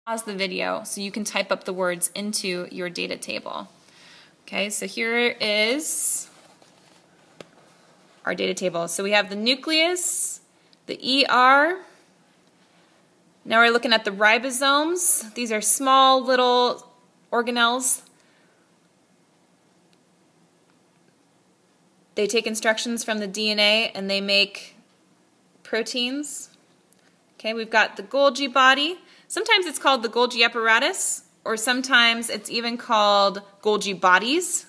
Pause the video so you can type up the words into your data table. Okay, so here is our data table. So we have the nucleus, the ER. Now we're looking at the ribosomes. These are small little organelles. They take instructions from the DNA and they make proteins. Okay, we've got the Golgi body. Sometimes it's called the Golgi apparatus, or sometimes it's even called Golgi bodies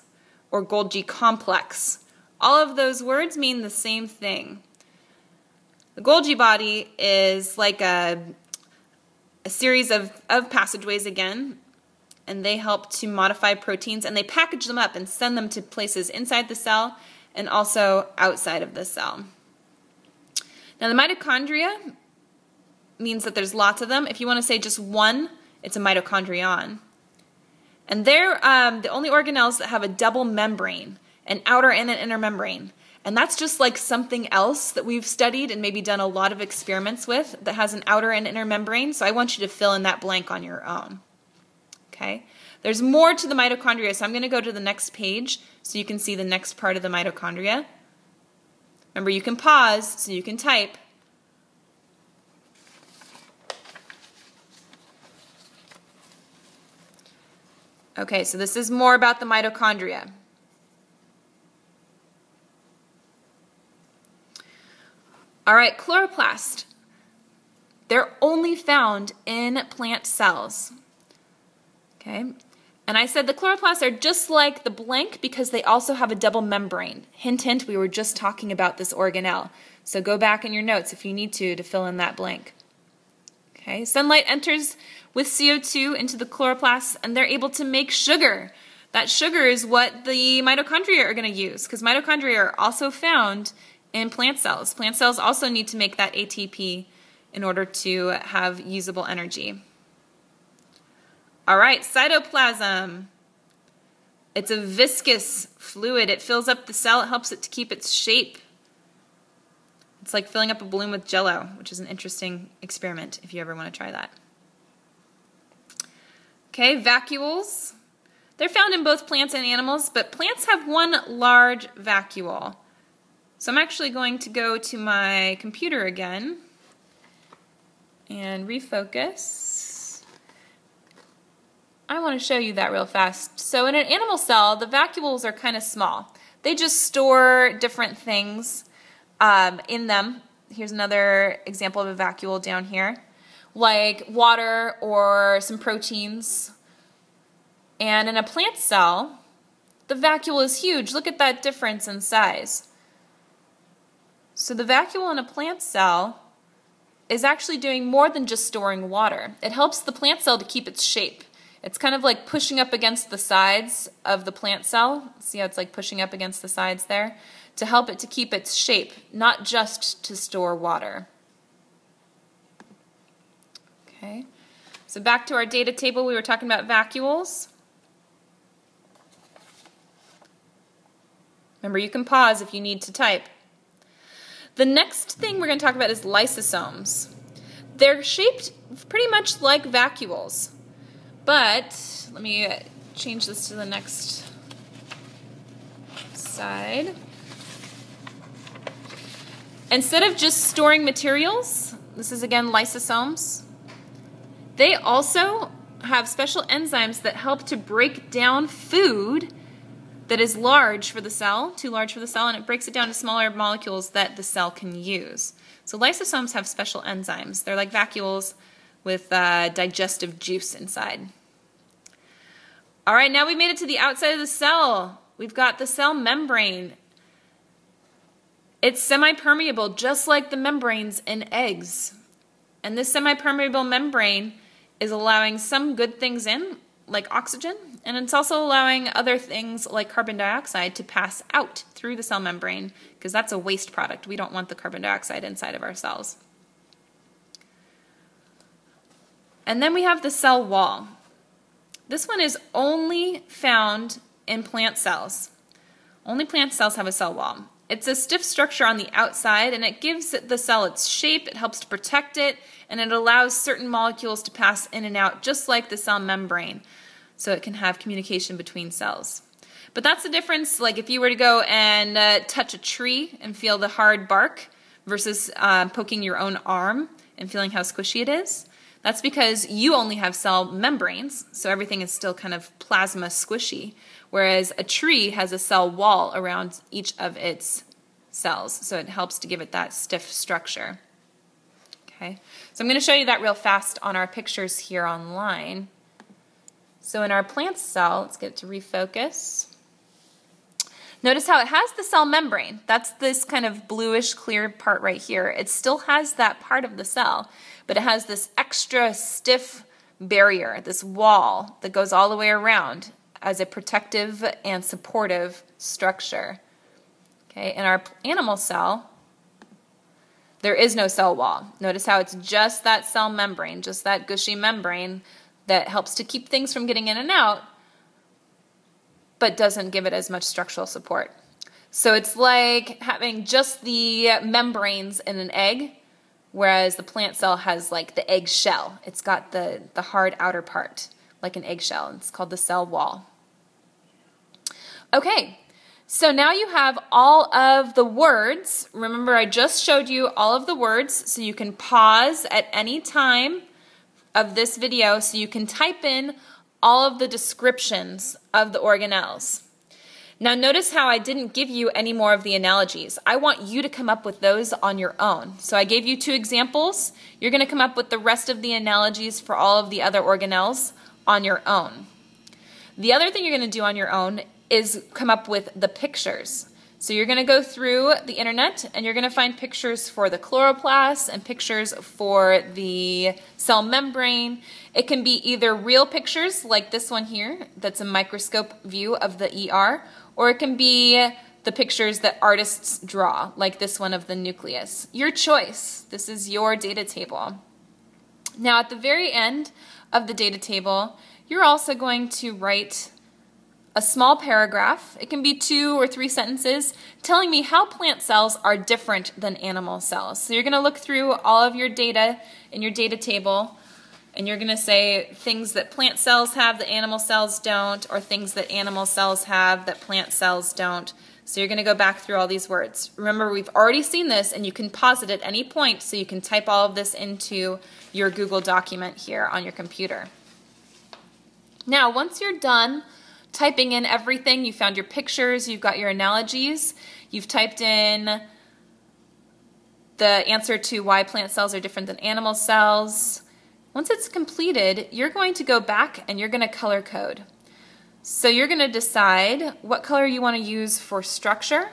or Golgi complex. All of those words mean the same thing. The Golgi body is like a series of passageways again, and they help to modify proteins, and they package them up and send them to places inside the cell and also outside of the cell. Now the mitochondria means that there's lots of them. If you want to say just one, it's a mitochondrion. And they're the only organelles that have a double membrane, an outer and an inner membrane. And that's just like something else that we've studied and maybe done a lot of experiments with that has an outer and inner membrane. So I want you to fill in that blank on your own. Okay? There's more to the mitochondria, so I'm going to go to the next page so you can see the next part of the mitochondria. Remember, you can pause so you can type. Okay, so this is more about the mitochondria. All right, chloroplast. They're only found in plant cells. Okay, and I said the chloroplasts are just like the blank because they also have a double membrane. Hint, hint, we were just talking about this organelle. So go back in your notes if you need to fill in that blank. Okay, sunlight enters with CO2 into the chloroplasts and they're able to make sugar. That sugar is what the mitochondria are going to use because mitochondria are also found in plant cells. Plant cells also need to make that ATP in order to have usable energy. All right, cytoplasm. It's a viscous fluid. It fills up the cell. It helps it to keep its shape. It's like filling up a balloon with Jell-O, which is an interesting experiment if you ever want to try that. Okay, vacuoles. They're found in both plants and animals, but plants have one large vacuole. So I'm actually going to go to my computer again and refocus. I want to show you that real fast. So in an animal cell, the vacuoles are kind of small. They just store different things in them. Here's another example of a vacuole down here, like water or some proteins. And in a plant cell, the vacuole is huge. Look at that difference in size. So the vacuole in a plant cell is actually doing more than just storing water. It helps the plant cell to keep its shape. It's kind of like pushing up against the sides of the plant cell. See how it's like pushing up against the sides there? To help it to keep its shape, not just to store water. Okay, so back to our data table, we were talking about vacuoles. Remember, you can pause if you need to type. The next thing we're going to talk about is lysosomes. They're shaped pretty much like vacuoles, but let me change this to the next side. Instead of just storing materials, this is again lysosomes, they also have special enzymes that help to break down food that is large for the cell, too large for the cell, and it breaks it down to smaller molecules that the cell can use. So lysosomes have special enzymes. They're like vacuoles with digestive juice inside. All right, now we made it to the outside of the cell. We've got the cell membrane. It's semi-permeable, just like the membranes in eggs. And this semi-permeable membrane is allowing some good things in, like oxygen, and it's also allowing other things like carbon dioxide to pass out through the cell membrane, because that's a waste product. We don't want the carbon dioxide inside of our cells. And then we have the cell wall. This one is only found in plant cells. Only plant cells have a cell wall. It's a stiff structure on the outside, and it gives the cell its shape, it helps to protect it, and it allows certain molecules to pass in and out, just like the cell membrane, so it can have communication between cells. But that's the difference, like if you were to go and touch a tree and feel the hard bark versus poking your own arm and feeling how squishy it is. That's because you only have cell membranes, so everything is still kind of plasma squishy, whereas a tree has a cell wall around each of its cells, so it helps to give it that stiff structure. Okay, so I'm going to show you that real fast on our pictures here online. So in our plant cell, let's get it to refocus. Notice how it has the cell membrane. That's this kind of bluish clear part right here. It still has that part of the cell, but it has this extra stiff barrier, this wall that goes all the way around as a protective and supportive structure. Okay, in our animal cell, there is no cell wall. Notice how it's just that cell membrane, just that gushy membrane that helps to keep things from getting in and out, but doesn't give it as much structural support. So it's like having just the membranes in an egg, whereas the plant cell has like the egg shell. It's got the hard outer part, like an eggshell. It's called the cell wall. Okay, so now you have all of the words. Remember, I just showed you all of the words, so you can pause at any time of this video so you can type in all of the descriptions of the organelles. Now notice how I didn't give you any more of the analogies. I want you to come up with those on your own. So I gave you 2 examples. You're going to come up with the rest of the analogies for all of the other organelles on your own. The other thing you're going to do on your own is come up with the pictures. So you're going to go through the internet and you're going to find pictures for the chloroplast and pictures for the cell membrane. It can be either real pictures like this one here that's a microscope view of the ER, or it can be the pictures that artists draw like this one of the nucleus. Your choice. This is your data table. Now at the very end of the data table, you're also going to write a small paragraph. It can be 2 or 3 sentences telling me how plant cells are different than animal cells. So you're going to look through all of your data in your data table and you're going to say things that plant cells have that animal cells don't, or things that animal cells have that plant cells don't. So you're going to go back through all these words. Remember, we've already seen this and you can pause it at any point so you can type all of this into your Google document here on your computer. Now once you're done typing in everything, you found your pictures, you've got your analogies, you've typed in the answer to why plant cells are different than animal cells. Once it's completed, you're going to go back and you're going to color code. So you're going to decide what color you want to use for structure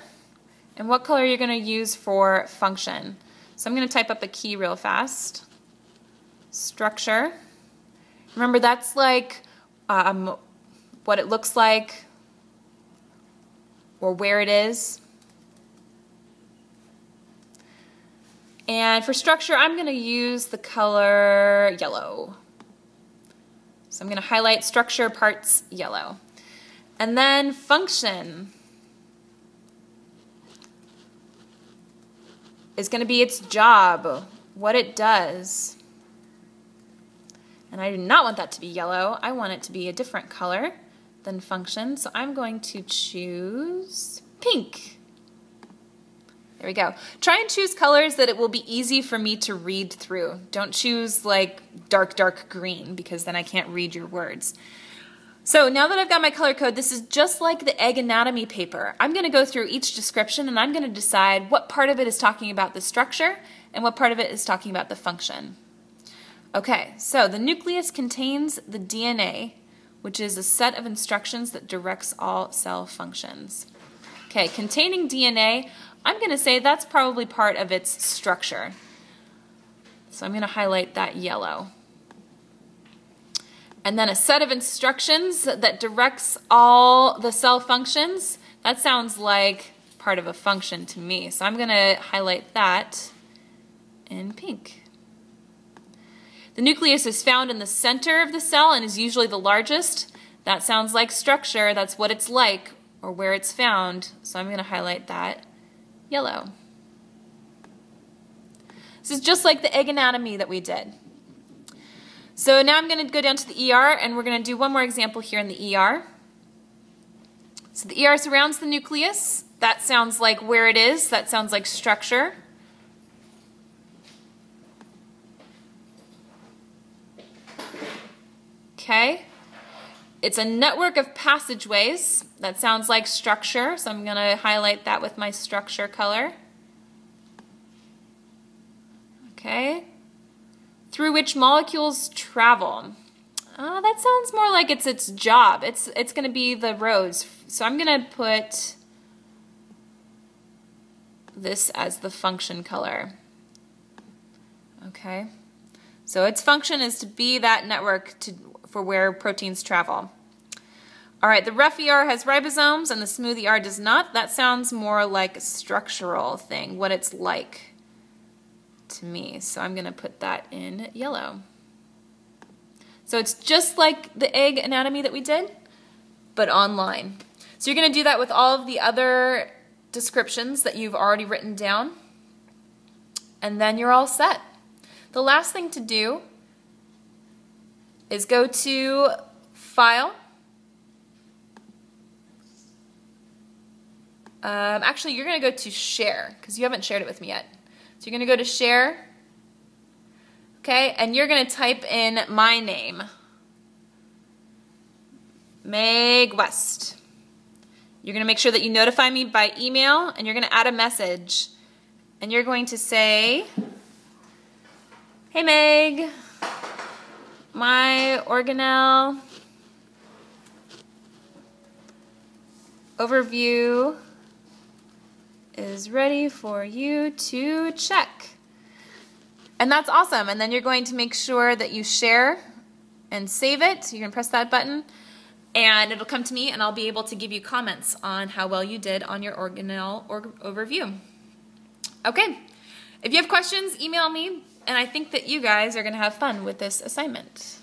and what color you're going to use for function. So I'm going to type up a key real fast. Structure. Remember, that's like what it looks like or where it is. And for structure, I'm going to use the color yellow. So I'm going to highlight structure parts yellow. And then function is going to be its job, what it does. And I do not want that to be yellow. I want it to be a different color than function. So I'm going to choose pink. There we go. Try and choose colors that it will be easy for me to read through. Don't choose like dark, dark green because then I can't read your words. So now that I've got my color code, this is just like the egg anatomy paper. I'm going to go through each description and I'm going to decide what part of it is talking about the structure and what part of it is talking about the function. Okay, so the nucleus contains the DNA, which is a set of instructions that directs all cell functions. Okay, containing DNA, I'm going to say that's probably part of its structure. So I'm going to highlight that yellow. And then a set of instructions that directs all the cell functions. That sounds like part of a function to me. So I'm going to highlight that in pink. The nucleus is found in the center of the cell and is usually the largest. That sounds like structure. That's what it's like or where it's found. So I'm going to highlight that yellow. This is just like the egg anatomy that we did. So now I'm going to go down to the ER, and we're going to do one more example here in the ER. So the ER surrounds the nucleus. That sounds like where it is. That sounds like structure. Okay. It's a network of passageways. That sounds like structure, so I'm going to highlight that with my structure color. Okay. Through which molecules travel. That sounds more like it's its job. It's going to be the roads. So I'm going to put this as the function color. Okay. So its function is to be that network for where proteins travel. All right, the rough ER has ribosomes and the smooth ER does not. That sounds more like a structural thing, what it's like to me. So I'm going to put that in yellow. So it's just like the egg anatomy that we did, but online. So you're going to do that with all of the other descriptions that you've already written down, and then you're all set. The last thing to do is go to File. Actually, you're going to go to Share, because you haven't shared it with me yet. So you're going to go to Share, okay, and you're going to type in my name, Meg West. You're going to make sure that you notify me by email, and you're going to add a message, and you're going to say, hey Meg, my organelle overview is ready for you to check. And that's awesome. And then you're going to make sure that you share and save it. You're going to press that button, and it'll come to me, and I'll be able to give you comments on how well you did on your organelle overview. Okay. If you have questions, email me, and I think that you guys are going to have fun with this assignment.